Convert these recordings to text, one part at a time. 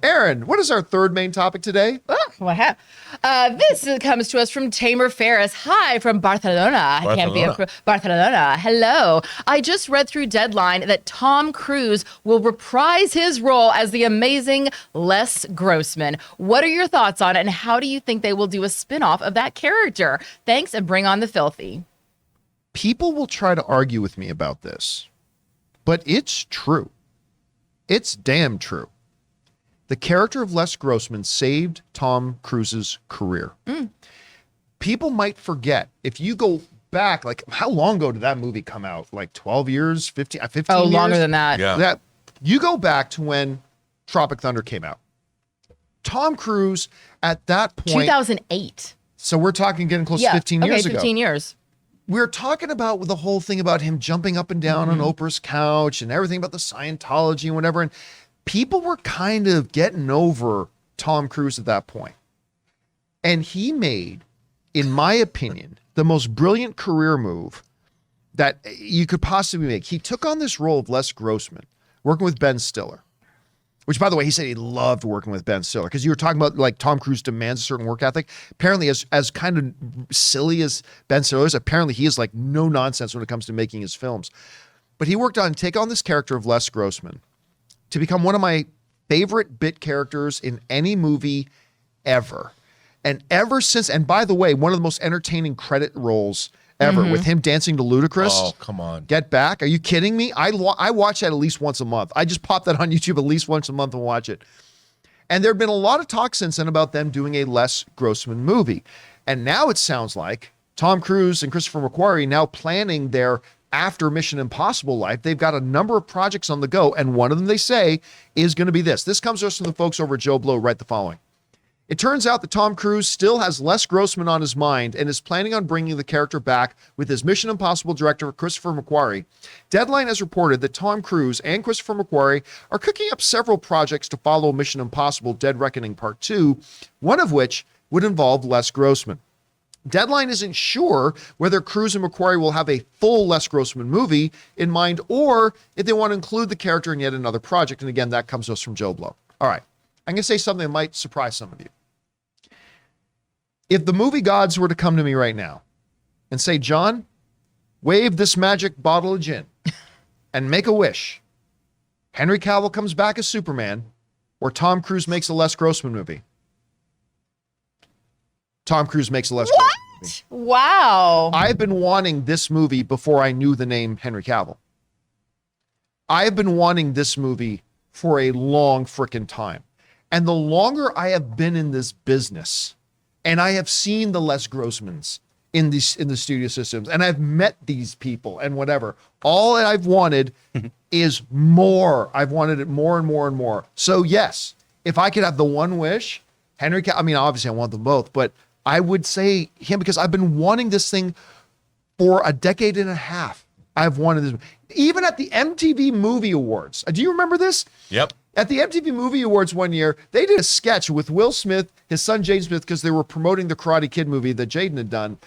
Aaron, what is our third main topic today? This comes to us from Teymur Faris. Hi, from Barcelona. Campea Crew. Barcelona. Hello. I just read through Deadline that Tom Cruise will reprise his role as the amazing Les Grossman. What are your thoughts on it, and how do you think they will do a spinoff of that character? Thanks, and bring on the filthy. People will try to argue with me about this, but it's true. It's damn true. The character of Les Grossman saved Tom Cruise's career. People might forget, if you go back, like how long ago did that movie come out? Like 12 years, 15 years? Oh, longer than that. Yeah. You go back to when Tropic Thunder came out. Tom Cruise at that point. 2008. So we're talking getting close to 15 years ago. 15 years. We're talking about the whole thing about him jumping up and down on Oprah's couch and everything about the Scientology and whatever. And people were kind of getting over Tom Cruise at that point. And he made, in my opinion, the most brilliant career move that you could possibly make. He took on this role of Les Grossman, working with Ben Stiller, which, by the way, he said he loved working with Ben Stiller, because you were talking about like Tom Cruise demands a certain work ethic. Apparently, as kind of silly as Ben Stiller is, apparently he is like no nonsense when it comes to making his films. But he worked on take on this character of Les Grossman to become one of my favorite bit characters in any movie ever. And ever since, and by the way, one of the most entertaining credit roles ever, with him dancing to Ludacris. Oh, come on. Get Back. Are you kidding me? I watch that at least once a month. I just pop that on YouTube at least once a month and watch it. And there have been a lot of talk since then about them doing a Les Grossman movie. And now it sounds like Tom Cruise and Christopher McQuarrie now planning their after Mission Impossible life. They've got a number of projects on the go, and one of them, they say, is going to be this. This comes to us from the folks over at Joe Blow. Write the following. It turns out that Tom Cruise still has Les Grossman on his mind and is planning on bringing the character back with his Mission Impossible director, Christopher McQuarrie. Deadline has reported that Tom Cruise and Christopher McQuarrie are cooking up several projects to follow Mission Impossible Dead Reckoning Part 2, one of which would involve Les Grossman. Deadline isn't sure whether Cruise and McQuarrie will have a full Les Grossman movie in mind, or if they want to include the character in yet another project. And again, that comes to us from Joe Blow. All right. I'm going to say something that might surprise some of you. If the movie gods were to come to me right now and say, John, wave this magic bottle of gin and make a wish. Henry Cavill comes back as Superman, or Tom Cruise makes a Les Grossman movie. Tom Cruise makes a Les Grossman movie. Wow. I've been wanting this movie before I knew the name Henry Cavill. I have been wanting this movie for a long frickin' time. And the longer I have been in this business, and I have seen the Les Grossmans in the studio systems, and I've met these people and whatever, all that I've wanted is more. I've wanted it more and more and more. So yes, if I could have the one wish, Henry Cavill, I mean, obviously I want them both, but I would say him, because I've been wanting this thing for a decade and a half. I've wanted this. Even at the MTV Movie Awards. Do you remember this? Yep. At the MTV Movie Awards one year, they did a sketch with Will Smith, his son Jaden Smith, because they were promoting the Karate Kid movie that Jaden had done.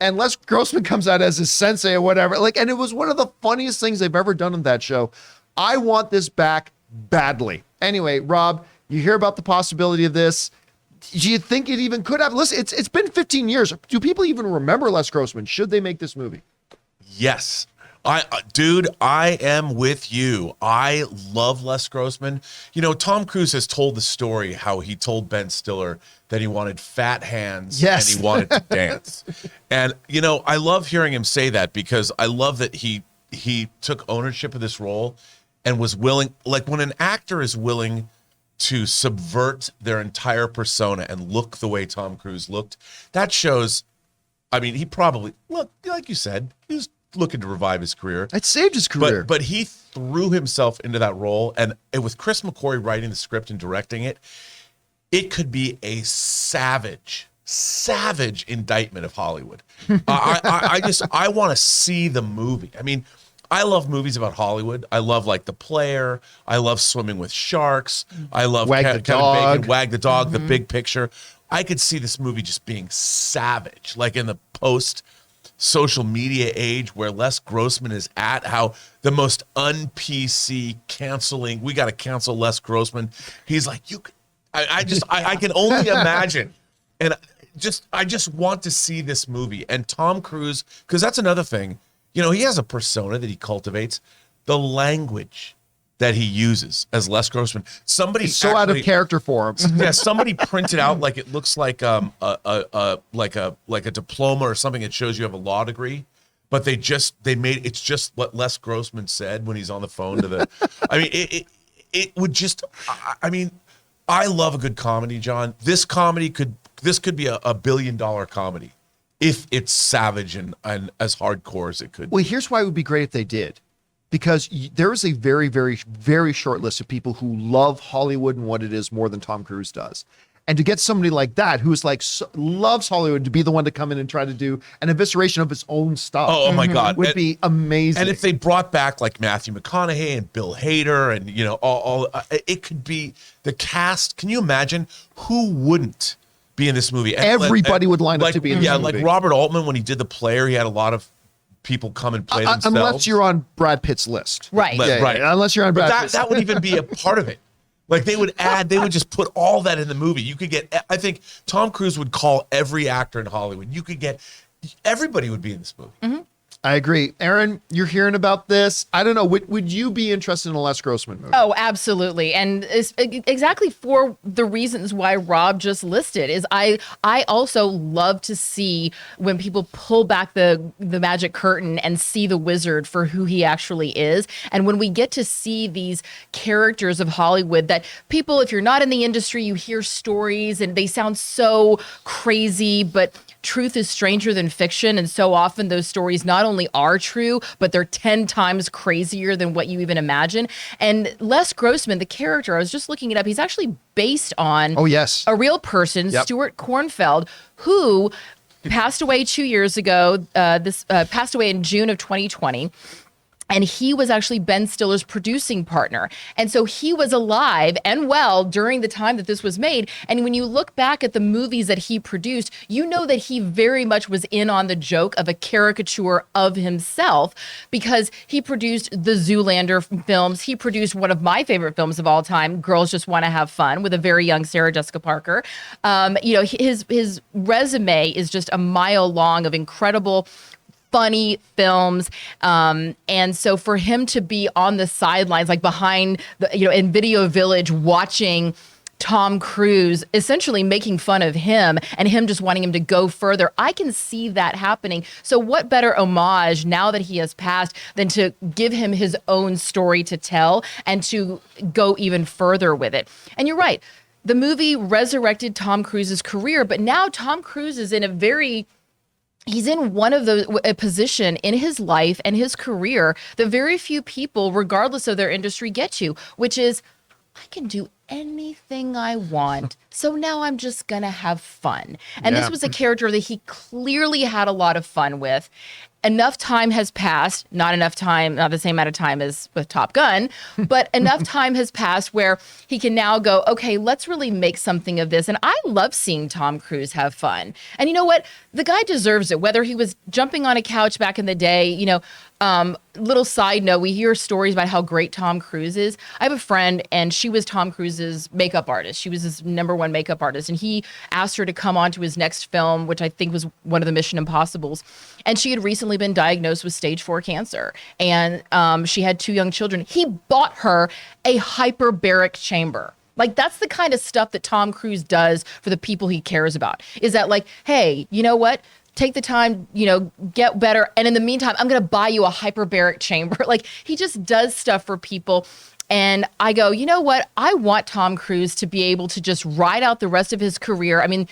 And Les Grossman comes out as his sensei or whatever. And it was one of the funniest things they've ever done on that show. I want this back badly. Anyway, Rob, you hear about the possibility of this. Do you think it even could happen? Listen, it's been 15 years. Do people even remember Les Grossman? Should they make this movie? Yes. Dude, I am with you. I love Les Grossman. You know, Tom Cruise has told the story how he told Ben Stiller that he wanted fat hands and he wanted to dance. And, you know, I love hearing him say that, because I love that he took ownership of this role and was willing, like when an actor is willing to subvert their entire persona and look the way Tom Cruise looked, that shows, I mean, he probably, look, like you said, he was looking to revive his career. It saved his career. But he threw himself into that role, and with Chris McQuarrie writing the script and directing it, it could be a savage indictment of Hollywood. I want to see the movie. I mean, I love movies about Hollywood. I love like The Player. I love Swimming with Sharks. I love Kevin Bacon, Wag the Dog, The Big Picture. I could see this movie just being savage, like in the post social media age where Les Grossman is at, how the most un-PC canceling, we got to cancel Les Grossman. He's like, I can only imagine. And I just want to see this movie. And Tom Cruise, because that's another thing, he has a persona that he cultivates. The language that he uses as Les Grossman. Somebody It's so out of character for him. Yeah, somebody printed out like it looks like a diploma or something that shows you have a law degree, but they made it's just what Les Grossman said when he's on the phone to the. I mean, it would just. I mean, I love a good comedy, John. This could be a $1 billion comedy if it's savage and as hardcore as it could. Well, here's why it would be great if they did. Because there is a very, very, very short list of people who love Hollywood and what it is more than Tom Cruise does. And to get somebody like that, who's like, loves Hollywood, to be the one to come in and try to do an evisceration of his own stuff. Oh my God. Would be amazing. And if they brought back like Matthew McConaughey and Bill Hader and, it could be the cast. Can you imagine who wouldn't be in this movie? And everybody would line up to be in this movie. Yeah, like Robert Altman, when he did The Player, he had a lot of people come and play themselves. Unless you're on Brad Pitt's list. Right. Right. Unless you're on Brad Pitt's. That would even be a part of it. Like they would just put all that in the movie. You could get, I think Tom Cruise would call every actor in Hollywood. You could get, everybody would be in this movie. Mm-hmm. I agree. Aaron, you're hearing about this. I don't know. Would you be interested in a Les Grossman movie? Oh, absolutely. And it's exactly for the reasons why Rob just listed is I also love to see when people pull back the magic curtain and see the wizard for who he actually is. And when we get to see these characters of Hollywood that people, if you're not in the industry, you hear stories and they sound so crazy, but truth is stranger than fiction. And so often those stories not only are true, but they're 10 times crazier than what you even imagine. And Les Grossman, the character, I was just looking it up, he's actually based on a real person, Stuart Kornfeld, who passed away 2 years ago. Passed away in June of 2020. And he was actually Ben Stiller's producing partner. And so he was alive and well during the time that this was made. And when you look back at the movies that he produced, you know that he very much was in on the joke of a caricature of himself because he produced the Zoolander films. He produced one of my favorite films of all time, Girls Just Want to Have Fun, with a very young Sarah Jessica Parker. His resume is just a mile long of incredible funny films. And so for him to be on the sidelines, like behind in Video Village, watching Tom Cruise essentially making fun of him and him just wanting him to go further, I can see that happening. So what better homage now that he has passed than to give him his own story to tell and to go even further with it. And you're right. The movie resurrected Tom Cruise's career, but now Tom Cruise is in he's in a position in his life and his career that very few people, regardless of their industry, get to, which is, I can do anything I want. So now I'm just going to have fun. And this was a character that he clearly had a lot of fun with. Enough time has passed, not the same amount of time as with Top Gun, but enough time has passed where he can now go, okay, let's really make something of this. And I love seeing Tom Cruise have fun. And you know what? The guy deserves it, whether he was jumping on a couch back in the day, little side note, we hear stories about how great Tom Cruise is. I have a friend and she was Tom Cruise's makeup artist. She was his #1 makeup artist. And he asked her to come on to his next film, which I think was one of the Mission Impossibles. And she had recently been diagnosed with stage 4 cancer. And she had 2 young children. He bought her a hyperbaric chamber. Like, that's the kind of stuff that Tom Cruise does for the people he cares about. Is that like, hey, you know what? Take the time, get better. And in the meantime, I'm going to buy you a hyperbaric chamber. Like, he just does stuff for people. And I go, you know what? I want Tom Cruise to be able to just ride out the rest of his career. I mean,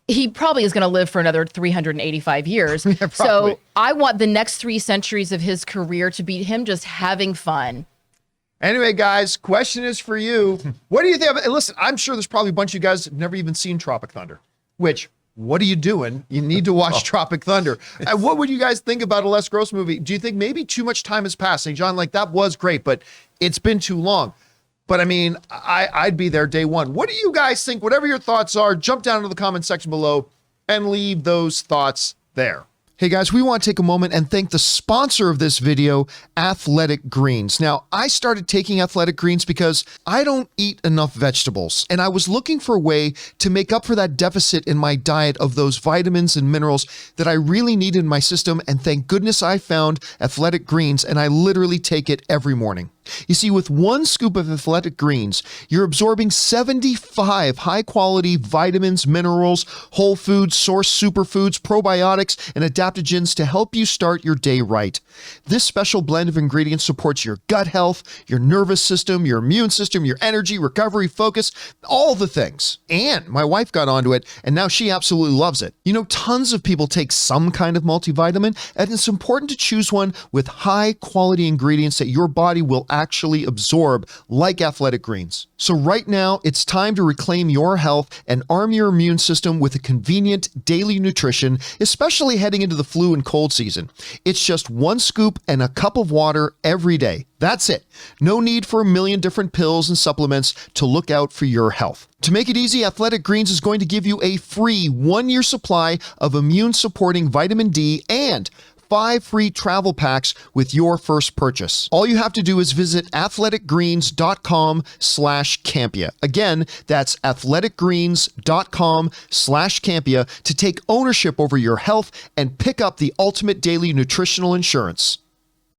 he probably is going to live for another 385 years. Yeah, so I want the next 3 centuries of his career to be him just having fun. Anyway, guys, question is for you. What do you think? Listen, I'm sure there's probably a bunch of you guys that have never even seen Tropic Thunder, which, what are you doing? You need to watch Tropic Thunder. And what would you guys think about a Les Gross movie? Do you think maybe too much time has passed? And John, like, that was great, but it's been too long. But I mean, I'd be there day one. What do you guys think? Whatever your thoughts are, jump down to the comment section below and leave those thoughts there. Hey guys, we want to take a moment and thank the sponsor of this video, Athletic Greens. Now, I started taking Athletic Greens because I don't eat enough vegetables, and I was looking for a way to make up for that deficit in my diet of those vitamins and minerals that I really needed in my system, and thank goodness I found Athletic Greens, and I literally take it every morning. You see, with one scoop of Athletic Greens, you're absorbing 75 high-quality vitamins, minerals, whole foods, source superfoods, probiotics, and adaptogens to help you start your day right. This special blend of ingredients supports your gut health, your nervous system, your immune system, your energy, recovery, focus, all the things. And my wife got onto it, and now she absolutely loves it. You know, tons of people take some kind of multivitamin, and it's important to choose one with high-quality ingredients that your body will actually absorb, like Athletic Greens. So right now, it's time to reclaim your health and arm your immune system with a convenient daily nutrition, especially heading into the flu and cold season. It's just one scoop and a cup of water every day. That's it. No need for a million different pills and supplements to look out for your health. To make it easy, Athletic Greens is going to give you a free 1-year supply of immune-supporting vitamin D and 5 free travel packs with your first purchase. All you have to do is visit athleticgreens.com/Campea. Again, that's athleticgreens.com/Campea to take ownership over your health and pick up the ultimate daily nutritional insurance.